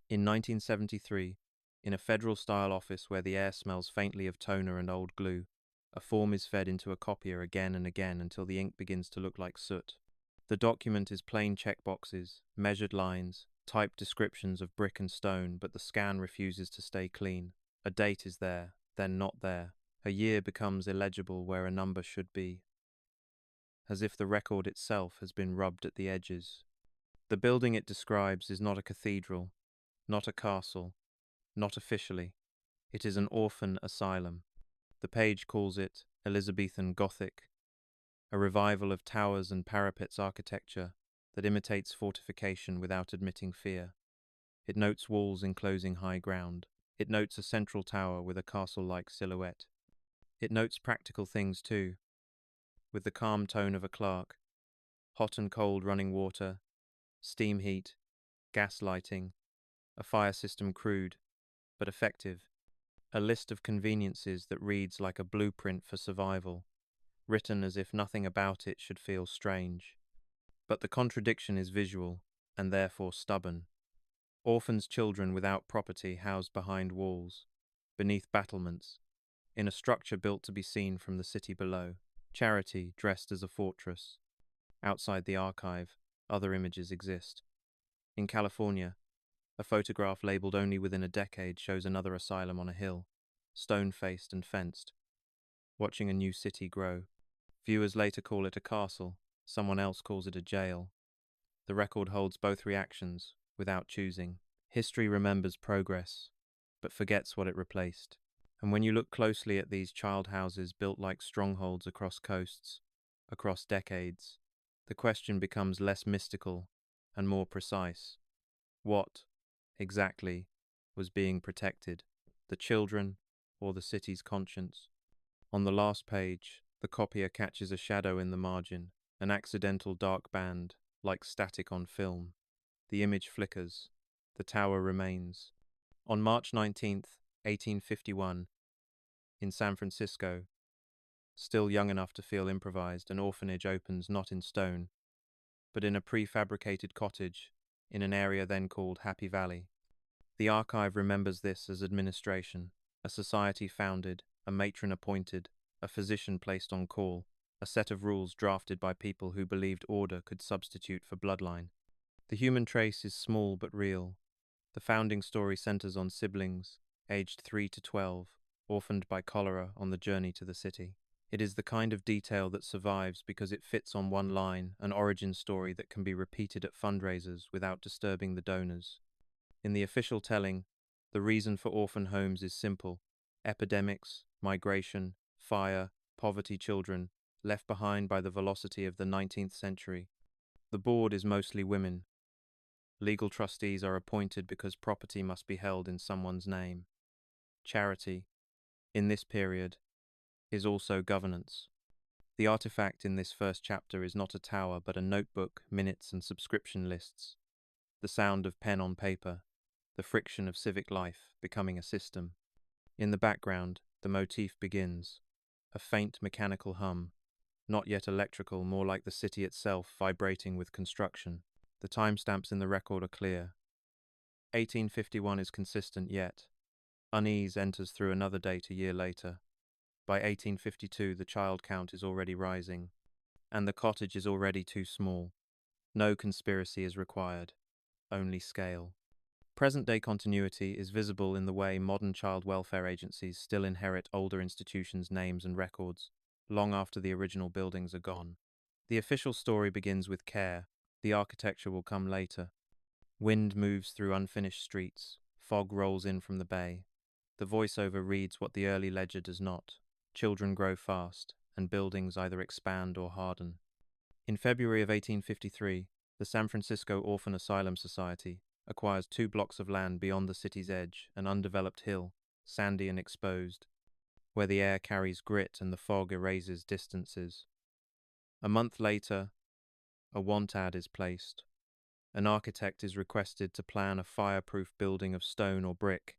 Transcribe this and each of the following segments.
In 1973, in a federal-style office where the air smells faintly of toner and old glue, a form is fed into a copier again and again until the ink begins to look like soot. The document is plain checkboxes, measured lines, typed descriptions of brick and stone, but the scan refuses to stay clean. A date is there, then not there. A year becomes illegible where a number should be, as if the record itself has been rubbed at the edges. The building it describes is not a cathedral, not a castle, not officially. It is an orphan asylum. The page calls it Elizabethan Gothic, a revival of towers and parapets architecture that imitates fortification without admitting fear. It notes walls enclosing high ground. It notes a central tower with a castle-like silhouette. It notes practical things too, with the calm tone of a clerk. Hot and cold running water, steam heat, gas lighting, a fire system crude, but effective. A list of conveniences that reads like a blueprint for survival, written as if nothing about it should feel strange. But the contradiction is visual, and therefore stubborn. Orphans' children without property housed behind walls, beneath battlements, in a structure built to be seen from the city below. Charity dressed as a fortress. Outside the archive, other images exist. In California, a photograph labeled only within a decade shows another asylum on a hill, stone-faced and fenced, watching a new city grow. Viewers later call it a castle, someone else calls it a jail. The record holds both reactions, without choosing. History remembers progress, but forgets what it replaced. And when you look closely at these child houses built like strongholds across coasts, across decades, the question becomes less mystical and more precise. What, exactly, was being protected? The children or the city's conscience? On the last page, the copier catches a shadow in the margin, an accidental dark band, like static on film. The image flickers. The tower remains. On March 19th, 1851, in San Francisco, still young enough to feel improvised, an orphanage opens not in stone, but in a prefabricated cottage in an area then called Happy Valley. The archive remembers this as administration, a society founded, a matron appointed, a physician placed on call, a set of rules drafted by people who believed order could substitute for bloodline. The human trace is small but real. The founding story centers on siblings, aged 3 to 12, orphaned by cholera on the journey to the city. It is the kind of detail that survives because it fits on one line, an origin story that can be repeated at fundraisers without disturbing the donors. In the official telling, the reason for orphan homes is simple: epidemics, migration, fire, poverty children, left behind by the velocity of the 19th century. The board is mostly women. Legal trustees are appointed because property must be held in someone's name. Charity, in this period, is also governance. The artifact in this first chapter is not a tower but a notebook, minutes and subscription lists. The sound of pen on paper, the friction of civic life becoming a system. In the background, the motif begins, a faint mechanical hum, not yet electrical, more like the city itself vibrating with construction. The timestamps in the record are clear. 1851 is consistent yet. Unease enters through another date a year later. By 1852, the child count is already rising, and the cottage is already too small. No conspiracy is required, only scale. Present-day continuity is visible in the way modern child welfare agencies still inherit older institutions' names and records, long after the original buildings are gone. The official story begins with care. The architecture will come later. Wind moves through unfinished streets. Fog rolls in from the bay. The voiceover reads what the early ledger does not. Children grow fast, and buildings either expand or harden. In February of 1853, the San Francisco Orphan Asylum Society acquires 2 blocks of land beyond the city's edge, an undeveloped hill, sandy and exposed, where the air carries grit and the fog erases distances. A month later, a want ad is placed. An architect is requested to plan a fireproof building of stone or brick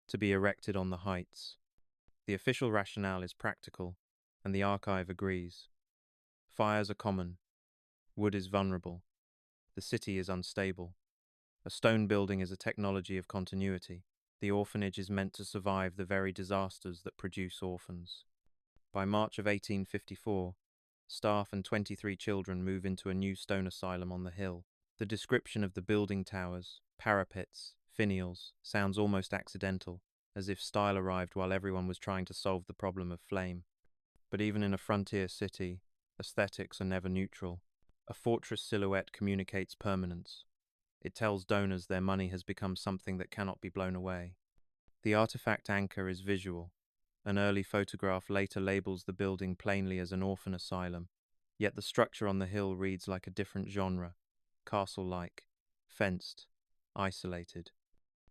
to be erected on the heights. The official rationale is practical, and the archive agrees. Fires are common. Wood is vulnerable. The city is unstable. A stone building is a technology of continuity. The orphanage is meant to survive the very disasters that produce orphans. By March of 1854, staff and 23 children move into a new stone asylum on the hill. The description of the building towers, parapets, finials sounds almost accidental, as if style arrived while everyone was trying to solve the problem of flame. But even in a frontier city, aesthetics are never neutral. A fortress silhouette communicates permanence. It tells donors their money has become something that cannot be blown away. The artifact anchor is visual. An early photograph later labels the building plainly as an orphan asylum, yet the structure on the hill reads like a different genre, castle-like, fenced, isolated.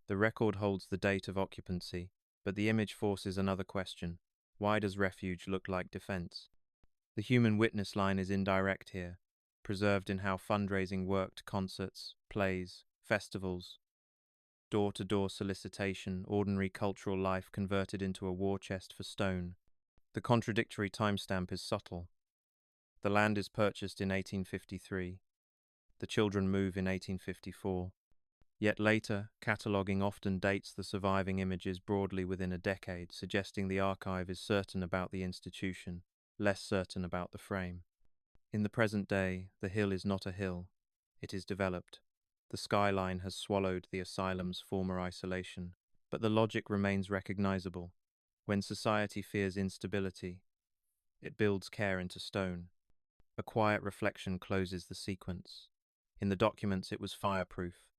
The record holds the date of occupancy, but the image forces another question. Why does refuge look like defense? The human witness line is indirect here, preserved in how fundraising worked: concerts, plays, festivals, door-to-door solicitation, ordinary cultural life converted into a war chest for stone. The contradictory timestamp is subtle. The land is purchased in 1853. The children move in 1854. Yet later, cataloguing often dates the surviving images broadly within a decade, suggesting the archive is certain about the institution, less certain about the frame. In the present day, the hill is not a hill. It is developed. The skyline has swallowed the asylum's former isolation, but the logic remains recognizable. When society fears instability, it builds care into stone. A quiet reflection closes the sequence. In the documents, it was fireproof.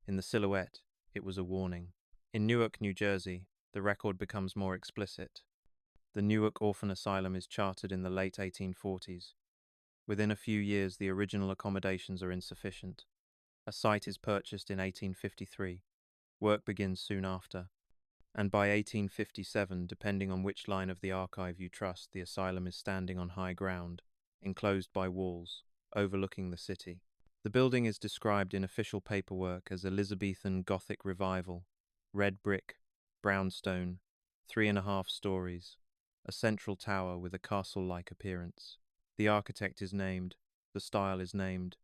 In the silhouette, it was a warning. In Newark, New Jersey, the record becomes more explicit. The Newark Orphan Asylum is chartered in the late 1840s. Within a few years, the original accommodations are insufficient. A site is purchased in 1853. Work begins soon after. And by 1857, depending on which line of the archive you trust, the asylum is standing on high ground, enclosed by walls, overlooking the city. The building is described in official paperwork as Elizabethan Gothic revival, red brick, brown stone, 3.5 stories, a central tower with a castle-like appearance. The architect is named, the style is named.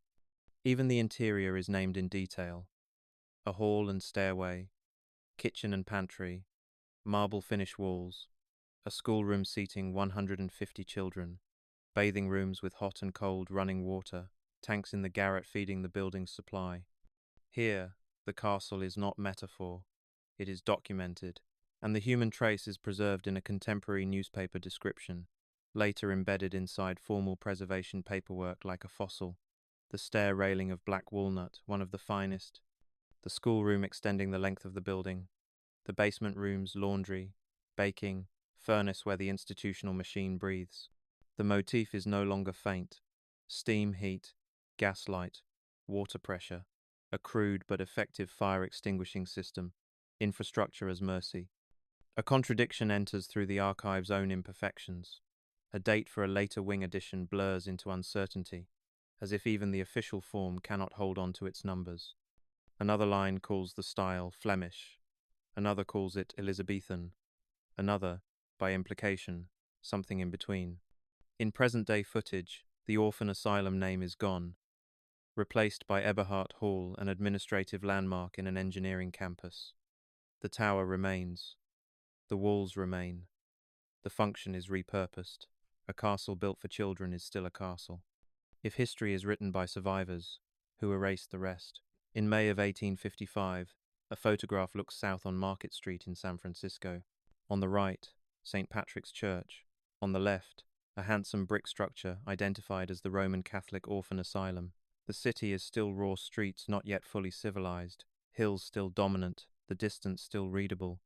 Even the interior is named in detail. A hall and stairway, kitchen and pantry, marble finish walls, a schoolroom seating 150 children, bathing rooms with hot and cold running water, tanks in the garret feeding the building's supply. Here, the castle is not metaphor, it is documented, and the human trace is preserved in a contemporary newspaper description, later embedded inside formal preservation paperwork like a fossil. The stair railing of black walnut, one of the finest, the schoolroom extending the length of the building, the basement rooms, laundry, baking, furnace where the institutional machine breathes. The motif is no longer faint. Steam, heat, gaslight, water pressure, a crude but effective fire extinguishing system, infrastructure as mercy. A contradiction enters through the archive's own imperfections. A date for a later wing edition blurs into uncertainty, as if even the official form cannot hold on to its numbers. Another line calls the style Flemish, another calls it Elizabethan, another, by implication, something in between. In present-day footage, the orphan asylum name is gone, replaced by Eberhard Hall, an administrative landmark in an engineering campus. The tower remains. The walls remain. The function is repurposed. A castle built for children is still a castle. If history is written by survivors, who erased the rest? In May of 1855, a photograph looks south on Market Street in San Francisco. On the right, St. Patrick's Church. On the left, a handsome brick structure identified as the Roman Catholic Orphan Asylum. The city is still raw streets not yet fully civilized, hills still dominant, the distance still readable.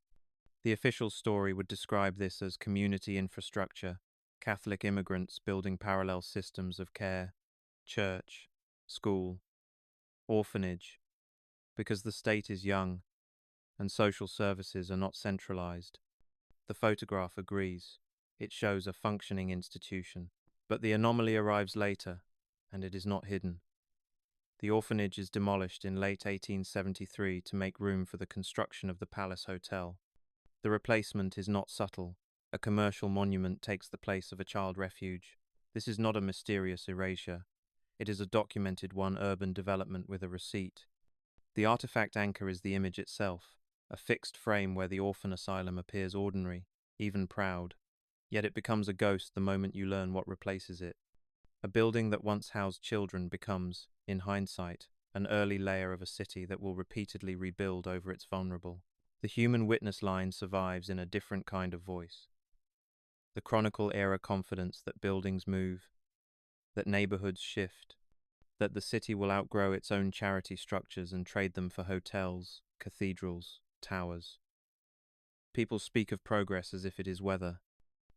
The official story would describe this as community infrastructure, Catholic immigrants building parallel systems of care, church, school, orphanage, because the state is young and social services are not centralized. The photograph agrees. It shows a functioning institution. But the anomaly arrives later, and it is not hidden. The orphanage is demolished in late 1873 to make room for the construction of the Palace Hotel. The replacement is not subtle. A commercial monument takes the place of a child refuge. This is not a mysterious erasure. It is a documented urban development with a receipt. The artifact anchor is the image itself, a fixed frame where the orphan asylum appears ordinary, even proud, yet it becomes a ghost the moment you learn what replaces it. A building that once housed children becomes, in hindsight, an early layer of a city that will repeatedly rebuild over its vulnerable. The human witness line survives in a different kind of voice. The chronicle-era confidence that buildings move, that neighborhoods shift, that the city will outgrow its own charity structures and trade them for hotels, cathedrals, towers. People speak of progress as if it is weather.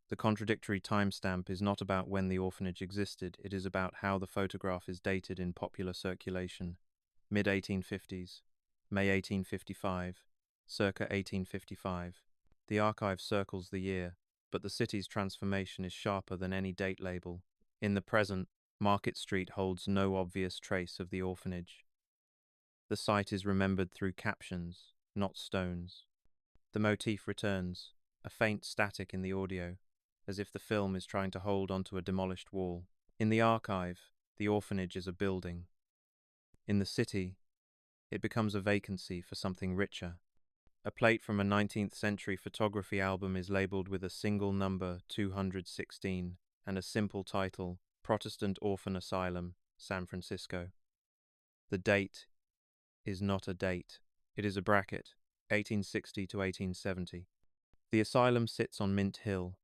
The contradictory timestamp is not about when the orphanage existed, it is about how the photograph is dated in popular circulation. Mid-1850s, May 1855, circa 1855. The archive circles the year, but the city's transformation is sharper than any date label. In the present, Market Street holds no obvious trace of the orphanage. The site is remembered through captions, not stones. The motif returns, a faint static in the audio, as if the film is trying to hold onto a demolished wall. In the archive, the orphanage is a building. In the city, it becomes a vacancy for something richer. A plate from a 19th century photography album is labeled with a single number 216 and a simple title, Protestant Orphan Asylum, San Francisco. The date is not a date. It is a bracket, 1860 to 1870. The asylum sits on Mint Hill,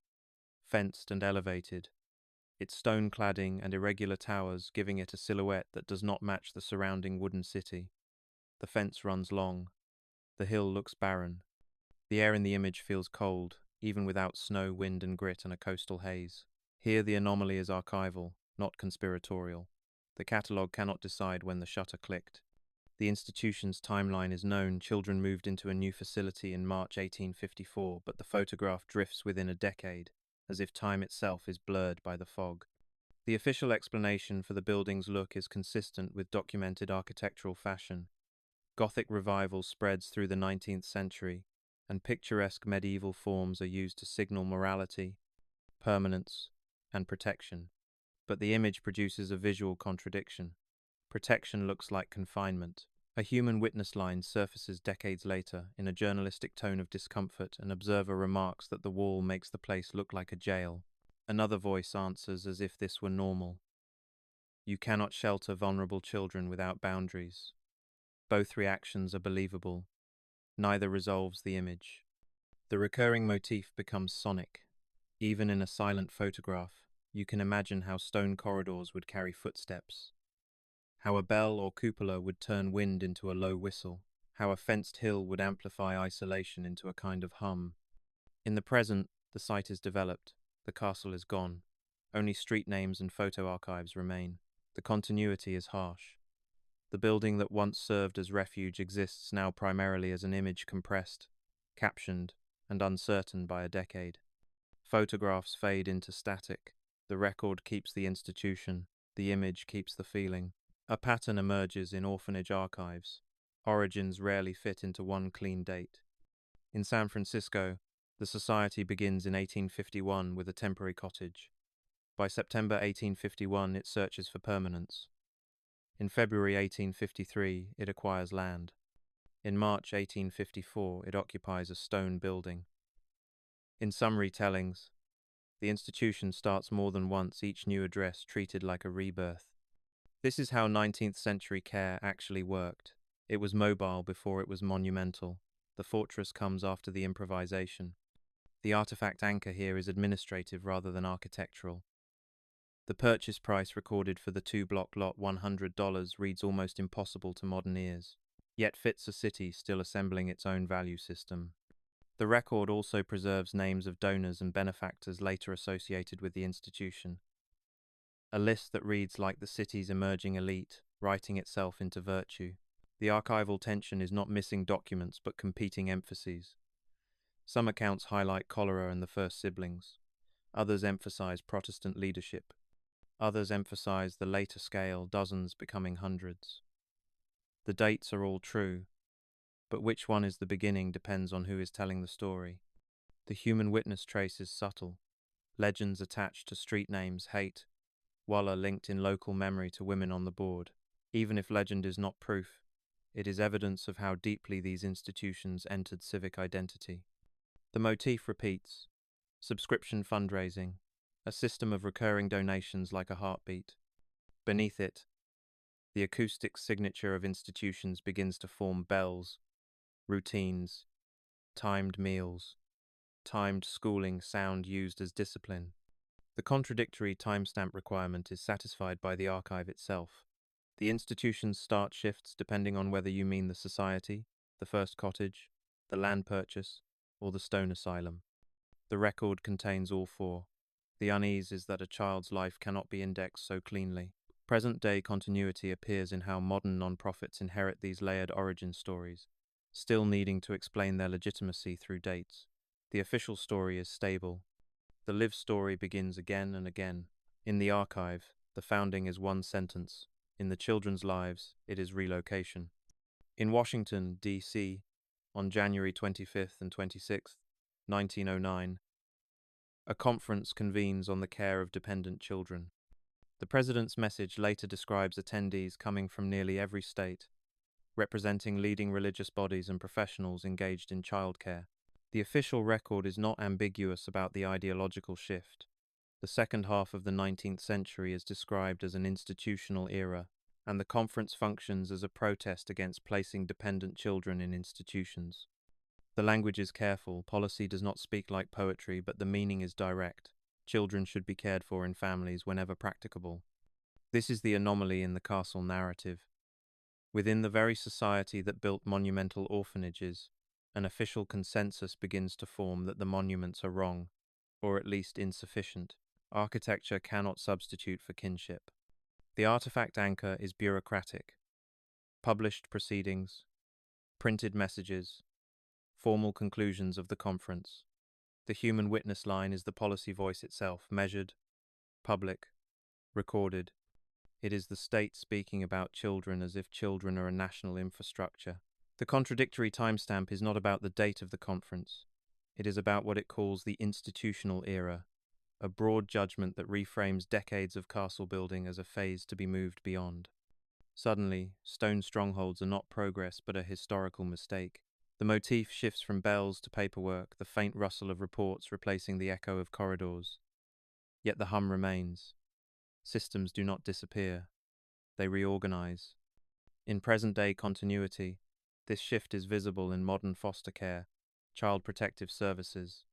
fenced and elevated, its stone cladding and irregular towers giving it a silhouette that does not match the surrounding wooden city. The fence runs long. The hill looks barren. The air in the image feels cold, even without snow, wind and grit and a coastal haze. Here the anomaly is archival, not conspiratorial. The catalogue cannot decide when the shutter clicked. The institution's timeline is known. Children moved into a new facility in March 1854, but the photograph drifts within a decade, as if time itself is blurred by the fog. The official explanation for the building's look is consistent with documented architectural fashion. Gothic revival spreads through the 19th century, and picturesque medieval forms are used to signal morality, permanence, and protection. But the image produces a visual contradiction. Protection looks like confinement. A human witness line surfaces decades later. In a journalistic tone of discomfort, an observer remarks that the wall makes the place look like a jail. Another voice answers as if this were normal. You cannot shelter vulnerable children without boundaries. Both reactions are believable. Neither resolves the image. The recurring motif becomes sonic. Even in a silent photograph, you can imagine how stone corridors would carry footsteps, how a bell or cupola would turn wind into a low whistle, how a fenced hill would amplify isolation into a kind of hum. In the present, the site is developed, the castle is gone. Only street names and photo archives remain. The continuity is harsh. The building that once served as refuge exists now primarily as an image compressed, captioned, and uncertain by a decade. Photographs fade into static. The record keeps the institution, the image keeps the feeling. A pattern emerges in orphanage archives. Origins rarely fit into one clean date. In San Francisco, the society begins in 1851 with a temporary cottage. By September 1851, it searches for permanence. In February 1853, it acquires land. In March 1854, it occupies a stone building. In some retellings, the institution starts more than once, each new address treated like a rebirth. This is how 19th century care actually worked. It was mobile before it was monumental. The fortress comes after the improvisation. The artifact anchor here is administrative rather than architectural. The purchase price recorded for the two-block lot, $100, reads almost impossible to modern ears, yet fits a city still assembling its own value system. The record also preserves names of donors and benefactors later associated with the institution. A list that reads like the city's emerging elite, writing itself into virtue. The archival tension is not missing documents but competing emphases. Some accounts highlight cholera and the first siblings. Others emphasize Protestant leadership. Others emphasize the later scale, dozens becoming hundreds. The dates are all true, but which one is the beginning depends on who is telling the story. The human witness trace is subtle. Legends attached to street names, hate, Wallah linked in local memory to women on the board. Even if legend is not proof, It is evidence of how deeply these institutions entered civic identity. The motif repeats: subscription fundraising, a system of recurring donations like a heartbeat. Beneath it, the acoustic signature of institutions begins to form: bells, routines, timed meals, timed schooling, sound used as discipline. The contradictory timestamp requirement is satisfied by the archive itself. The institution's start shifts depending on whether you mean the society, the first cottage, the land purchase, or the stone asylum. The record contains all four. The unease is that a child's life cannot be indexed so cleanly. Present-day continuity appears in how modern non-profits inherit these layered origin stories, still needing to explain their legitimacy through dates. The official story is stable. The lived story begins again and again. In the archive, the founding is one sentence. In the children's lives, it is relocation. In Washington, D.C., on January 25th and 26th, 1909, a conference convenes on the care of dependent children. The president's message later describes attendees coming from nearly every state, representing leading religious bodies and professionals engaged in childcare. The official record is not ambiguous about the ideological shift. The second half of the 19th century is described as an institutional era, and the conference functions as a protest against placing dependent children in institutions. The language is careful, policy does not speak like poetry, but the meaning is direct. Children should be cared for in families whenever practicable. This is the anomaly in the castle narrative. Within the very society that built monumental orphanages, an official consensus begins to form that the monuments are wrong, or at least insufficient. Architecture cannot substitute for kinship. The artifact anchor is bureaucratic. Published proceedings, printed messages, formal conclusions of the conference. The human witness line is the policy voice itself, measured, public, recorded. It is the state speaking about children as if children are a national infrastructure. The contradictory timestamp is not about the date of the conference. It is about what it calls the institutional era, a broad judgment that reframes decades of castle building as a phase to be moved beyond. Suddenly, stone strongholds are not progress but a historical mistake. The motif shifts from bells to paperwork, the faint rustle of reports replacing the echo of corridors. Yet the hum remains. Systems do not disappear. They reorganize. In present-day continuity, this shift is visible in modern foster care, child protective services,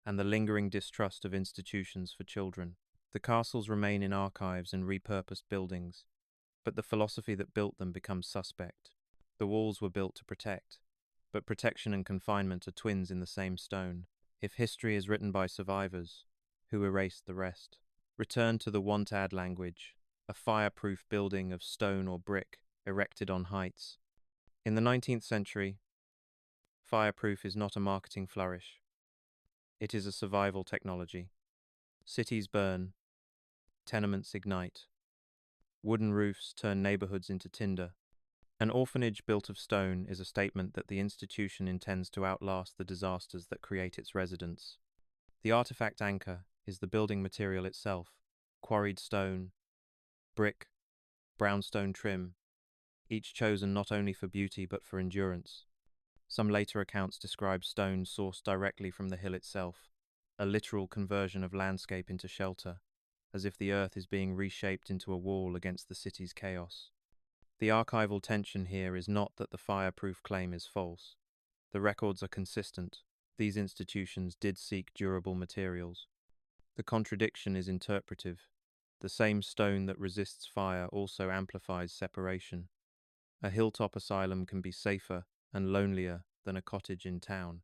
and the lingering distrust of institutions for children. The castles remain in archives and repurposed buildings, but the philosophy that built them becomes suspect. The walls were built to protect, but protection and confinement are twins in the same stone. If history is written by survivors, who erased the rest? Return to the want-ad language, a fireproof building of stone or brick erected on heights. In the 19th century, fireproof is not a marketing flourish. It is a survival technology. Cities burn, tenements ignite, wooden roofs turn neighborhoods into tinder. An orphanage built of stone is a statement that the institution intends to outlast the disasters that create its residents. The artifact anchor is the building material itself: quarried stone, brick, brownstone trim, each chosen not only for beauty but for endurance. Some later accounts describe stone sourced directly from the hill itself, a literal conversion of landscape into shelter, as if the earth is being reshaped into a wall against the city's chaos. The archival tension here is not that the fireproof claim is false. The records are consistent. These institutions did seek durable materials. The contradiction is interpretive. The same stone that resists fire also amplifies separation. A hilltop asylum can be safer and lonelier than a cottage in town.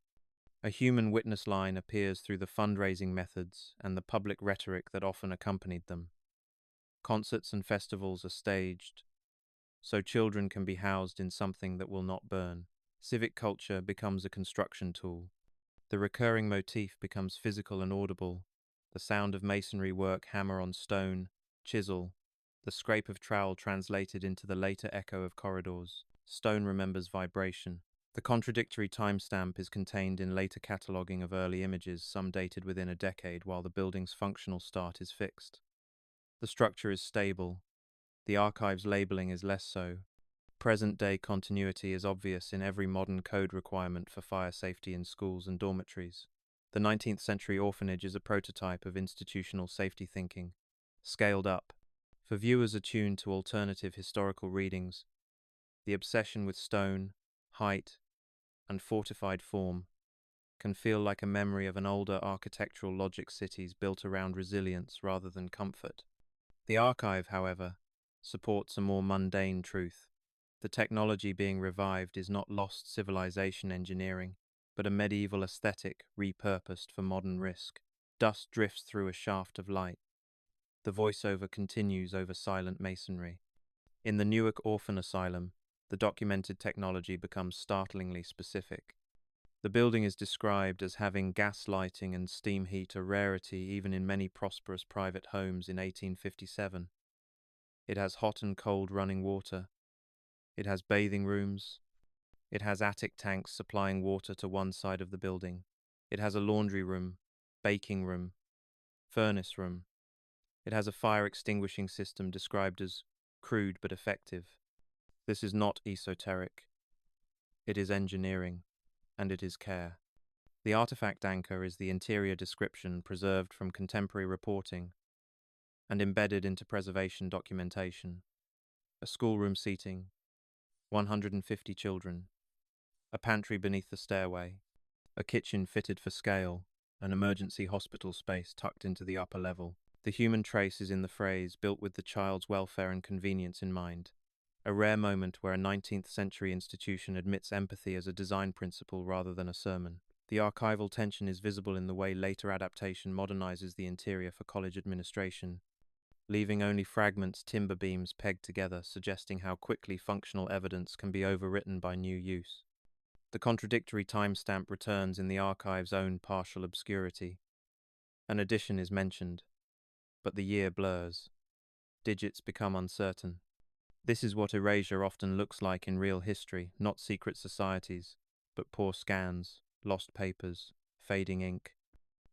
A human witness line appears through the fundraising methods and the public rhetoric that often accompanied them. Concerts and festivals are staged, so children can be housed in something that will not burn. Civic culture becomes a construction tool. The recurring motif becomes physical and audible. The sound of masonry work, hammer on stone, chisel, the scrape of trowel translated into the later echo of corridors. Stone remembers vibration. The contradictory timestamp is contained in later cataloguing of early images, some dated within a decade, while the building's functional start is fixed. The structure is stable. The archive's labeling is less so. Present-day continuity is obvious in every modern code requirement for fire safety in schools and dormitories. The 19th century orphanage is a prototype of institutional safety thinking, scaled up. For viewers attuned to alternative historical readings, the obsession with stone, height, and fortified form can feel like a memory of an older architectural logic cities built around resilience rather than comfort. The archive, however, supports a more mundane truth. The technology being revived is not lost civilization engineering, but a medieval aesthetic repurposed for modern risk. Dust drifts through a shaft of light. The voiceover continues over silent masonry. In the Newark orphan asylum, the documented technology becomes startlingly specific. The building is described as having gas lighting and steam heat, a rarity even in many prosperous private homes in 1857. It has hot and cold running water. It has bathing rooms. It has attic tanks supplying water to one side of the building. It has a laundry room, baking room, furnace room. It has a fire extinguishing system described as crude but effective. This is not esoteric. It is engineering, and it is care. The artifact anchor is the interior description preserved from contemporary reporting and embedded into preservation documentation. A schoolroom seating, 150 children, a pantry beneath the stairway, a kitchen fitted for scale, an emergency hospital space tucked into the upper level. The human trace is in the phrase, built with the child's welfare and convenience in mind. A rare moment where a 19th century institution admits empathy as a design principle rather than a sermon. The archival tension is visible in the way later adaptation modernizes the interior for college administration, leaving only fragments, timber beams pegged together, suggesting how quickly functional evidence can be overwritten by new use. The contradictory timestamp returns in the archive's own partial obscurity. An addition is mentioned, but the year blurs. Digits become uncertain. This is what erasure often looks like in real history, not secret societies, but poor scans, lost papers, fading ink.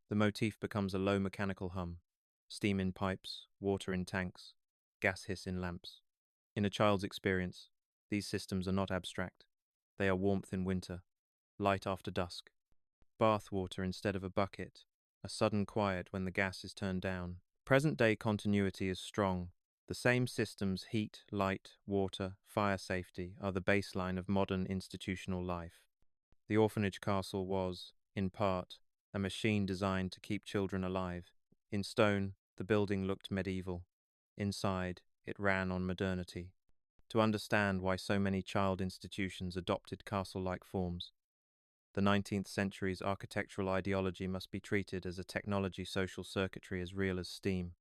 The motif becomes a low mechanical hum. Steam in pipes, water in tanks, gas hiss in lamps. In a child's experience, these systems are not abstract. They are warmth in winter, light after dusk, bath water instead of a bucket, a sudden quiet when the gas is turned down. Present-day continuity is strong. The same systems, heat, light, water, fire safety, are the baseline of modern institutional life. The orphanage castle was, in part, a machine designed to keep children alive. In stone, the building looked medieval. Inside, it ran on modernity. To understand why so many child institutions adopted castle-like forms, the 19th century's architectural ideology must be treated as a technology social circuitry as real as steam.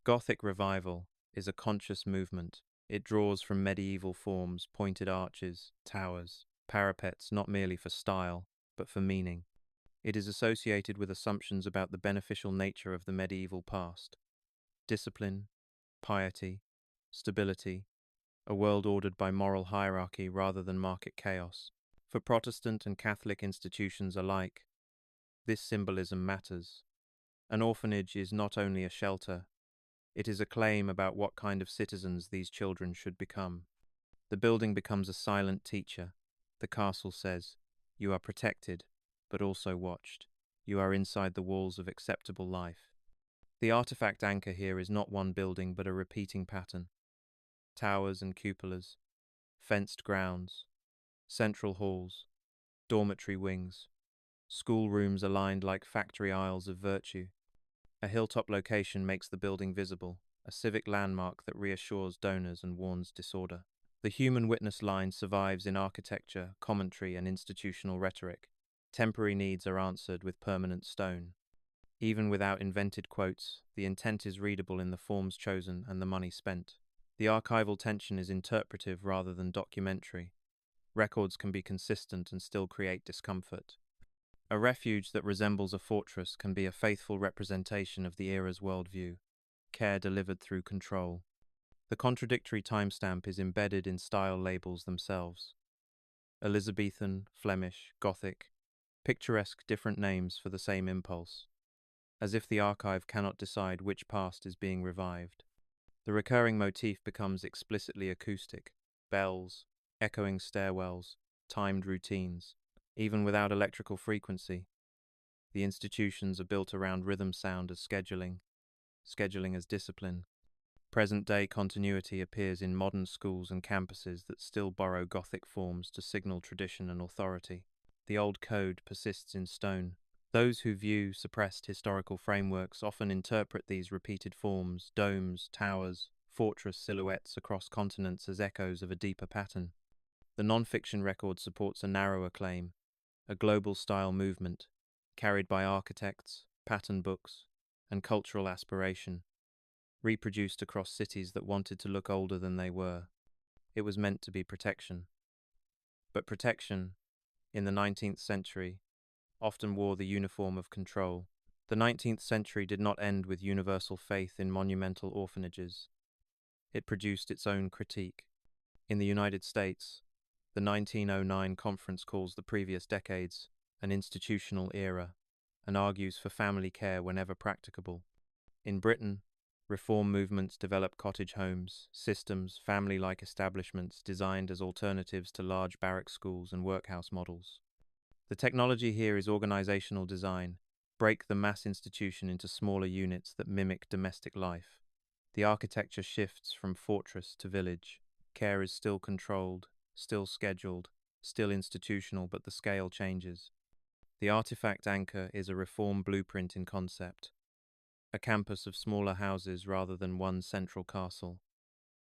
Gothic revival is a conscious movement. It draws from medieval forms, pointed arches, towers, parapets, not merely for style, but for meaning. It is associated with assumptions about the beneficial nature of the medieval past. Discipline, piety, stability, a world ordered by moral hierarchy rather than market chaos. For Protestant and Catholic institutions alike, this symbolism matters. An orphanage is not only a shelter, it is a claim about what kind of citizens these children should become. The building becomes a silent teacher. The castle says, "You are protected, but also watched. You are inside the walls of acceptable life." The artifact anchor here is not one building, but a repeating pattern. Towers and cupolas, fenced grounds, central halls, dormitory wings, schoolrooms aligned like factory aisles of virtue. A hilltop location makes the building visible, a civic landmark that reassures donors and warns disorder. The human witness line survives in architecture, commentary, and institutional rhetoric. Temporary needs are answered with permanent stone. Even without invented quotes, the intent is readable in the forms chosen and the money spent. The archival tension is interpretive rather than documentary. Records can be consistent and still create discomfort. A refuge that resembles a fortress can be a faithful representation of the era's worldview, care delivered through control. The contradictory timestamp is embedded in style labels themselves. Elizabethan, Flemish, Gothic, picturesque different names for the same impulse, as if the archive cannot decide which past is being revived. The recurring motif becomes explicitly acoustic: bells, echoing stairwells, timed routines. Even without electrical frequency, the institutions are built around rhythm sound as scheduling as discipline. Present-day continuity appears in modern schools and campuses that still borrow Gothic forms to signal tradition and authority. The old code persists in stone. Those who view suppressed historical frameworks often interpret these repeated forms, domes, towers, fortress silhouettes across continents as echoes of a deeper pattern. The non-fiction record supports a narrower claim, a global style movement, carried by architects, pattern books, and cultural aspiration, reproduced across cities that wanted to look older than they were. It was meant to be protection. But protection, in the 19th century, often wore the uniform of control. The 19th century did not end with universal faith in monumental orphanages. It produced its own critique. In the United States, the 1909 conference calls the previous decades an institutional era and argues for family care whenever practicable. In Britain, reform movements develop cottage homes, systems, family-like establishments designed as alternatives to large barrack schools and workhouse models. The technology here is organizational design. Break the mass institution into smaller units that mimic domestic life. The architecture shifts from fortress to village. Care is still controlled, still scheduled, still institutional, but the scale changes. The artifact anchor is a reform blueprint in concept. A campus of smaller houses rather than one central castle.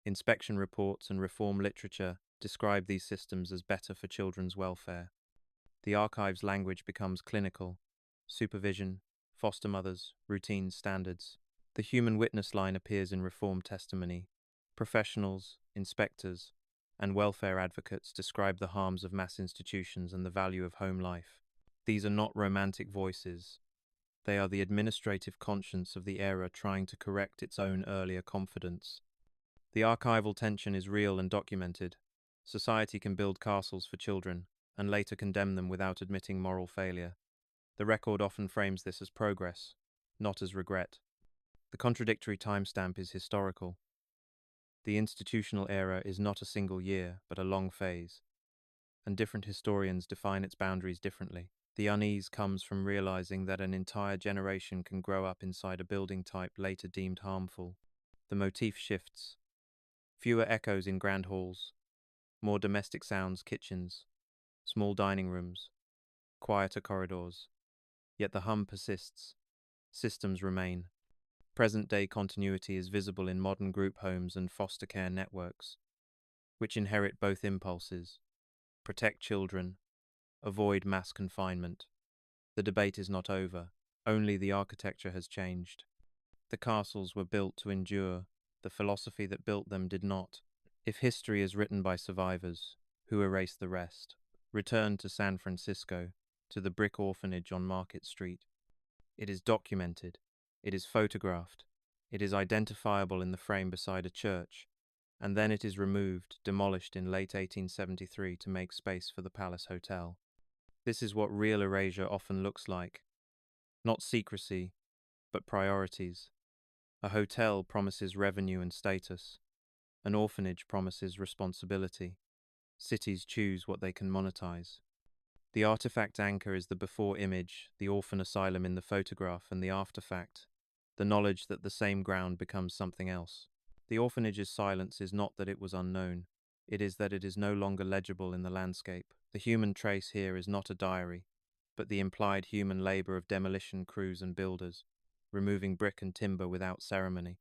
Inspection reports and reform literature describe these systems as better for children's welfare. The archive's language becomes clinical. Supervision, foster mothers, routine standards. The human witness line appears in reform testimony. Professionals, inspectors, and welfare advocates describe the harms of mass institutions and the value of home life. These are not romantic voices. They are the administrative conscience of the era trying to correct its own earlier confidence. The archival tension is real and documented. Society can build castles for children and later condemn them without admitting moral failure. The record often frames this as progress, not as regret. The contradictory timestamp is historical. The institutional era is not a single year, but a long phase, and different historians define its boundaries differently. The unease comes from realizing that an entire generation can grow up inside a building type later deemed harmful. The motif shifts. Fewer echoes in grand halls, more domestic sounds, kitchens, small dining rooms, quieter corridors. Yet the hum persists. Systems remain. Present-day continuity is visible in modern group homes and foster care networks, which inherit both impulses: protect children, avoid mass confinement. The debate is not over, only the architecture has changed. The castles were built to endure, the philosophy that built them did not. If history is written by survivors, who erase the rest? Return to San Francisco, to the brick orphanage on Market Street. It is documented, it is photographed, it is identifiable in the frame beside a church, and then it is removed, demolished in late 1873 to make space for the Palace Hotel. This is what real erasure often looks like. Not secrecy, but priorities. A hotel promises revenue and status. An orphanage promises responsibility. Cities choose what they can monetize. The artifact anchor is the before image, the orphan asylum in the photograph, and the afterfact, the knowledge that the same ground becomes something else. The orphanage's silence is not that it was unknown. It is that it is no longer legible in the landscape. The human trace here is not a diary, but the implied human labor of demolition crews and builders, removing brick and timber without ceremony.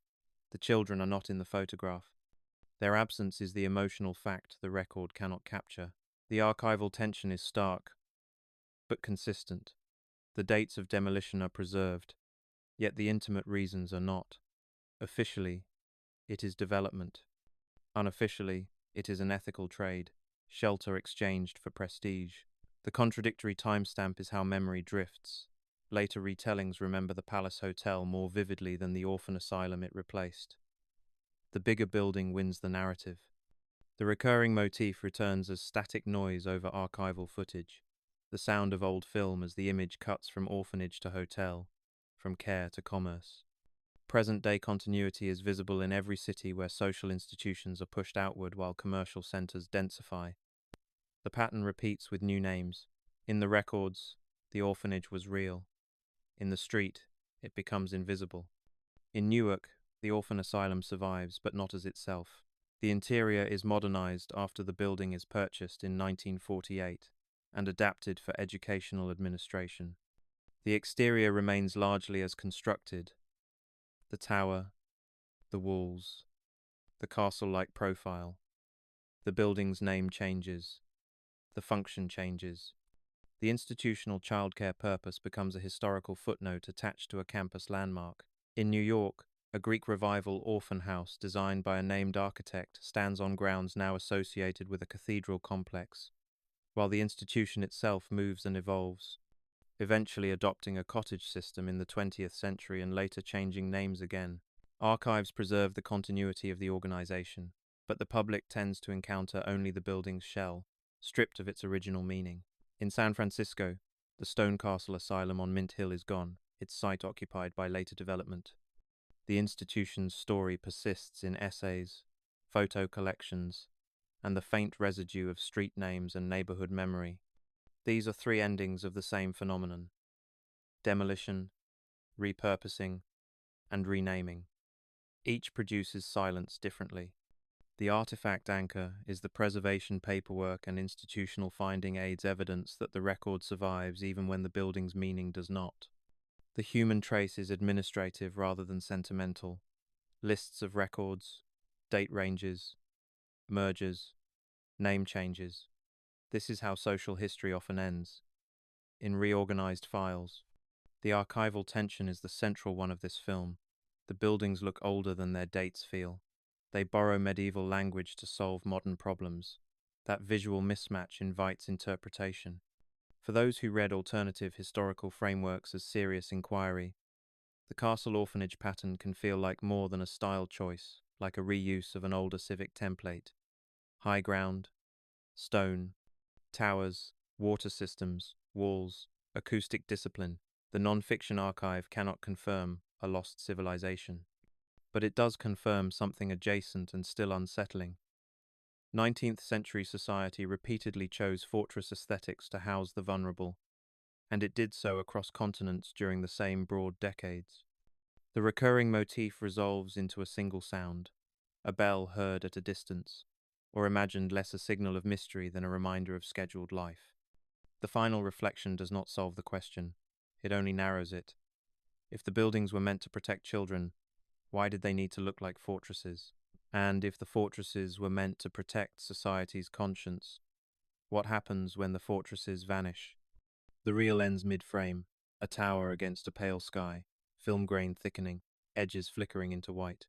The children are not in the photograph. Their absence is the emotional fact the record cannot capture. The archival tension is stark, but consistent. The dates of demolition are preserved, yet the intimate reasons are not. Officially, it is development. Unofficially, it is an ethical trade, shelter exchanged for prestige. The contradictory timestamp is how memory drifts. Later retellings remember the Palace Hotel more vividly than the orphan asylum it replaced. The bigger building wins the narrative. The recurring motif returns as static noise over archival footage, the sound of old film as the image cuts from orphanage to hotel, from care to commerce. Present-day continuity is visible in every city where social institutions are pushed outward while commercial centers densify. The pattern repeats with new names. In the records, the orphanage was real. In the street, it becomes invisible. In Newark, the orphan asylum survives, but not as itself. The interior is modernized after the building is purchased in 1948 and adapted for educational administration. The exterior remains largely as constructed. The tower, the walls, the castle-like profile. The building's name changes. The function changes. The institutional childcare purpose becomes a historical footnote attached to a campus landmark. In New York, a Greek Revival orphan house designed by a named architect stands on grounds now associated with a cathedral complex, while the institution itself moves and evolves, eventually adopting a cottage system in the 20th century and later changing names again. Archives preserve the continuity of the organization, but the public tends to encounter only the building's shell, stripped of its original meaning. In San Francisco, the Stone Castle Asylum on Mint Hill is gone, its site occupied by later development. The institution's story persists in essays, photo collections, and the faint residue of street names and neighborhood memory. These are three endings of the same phenomenon: demolition, repurposing, and renaming. Each produces silence differently. The artifact anchor is the preservation paperwork and institutional finding aids evidence that the record survives even when the building's meaning does not. The human trace is administrative rather than sentimental. Lists of records, date ranges, mergers, name changes. This is how social history often ends, in reorganized files. The archival tension is the central one of this film. The buildings look older than their dates feel. They borrow medieval language to solve modern problems. That visual mismatch invites interpretation. For those who read alternative historical frameworks as serious inquiry, the castle orphanage pattern can feel like more than a style choice, like a reuse of an older civic template. High ground, stone, towers, water systems, walls, acoustic discipline. The non-fiction archive cannot confirm a lost civilization, but it does confirm something adjacent and still unsettling. 19th century society repeatedly chose fortress aesthetics to house the vulnerable, and it did so across continents during the same broad decades. The recurring motif resolves into a single sound, a bell heard at a distance, or imagined less a signal of mystery than a reminder of scheduled life. The final reflection does not solve the question, it only narrows it. If the buildings were meant to protect children, why did they need to look like fortresses? And if the fortresses were meant to protect society's conscience, what happens when the fortresses vanish? The reel ends mid-frame, a tower against a pale sky, film grain thickening, edges flickering into white.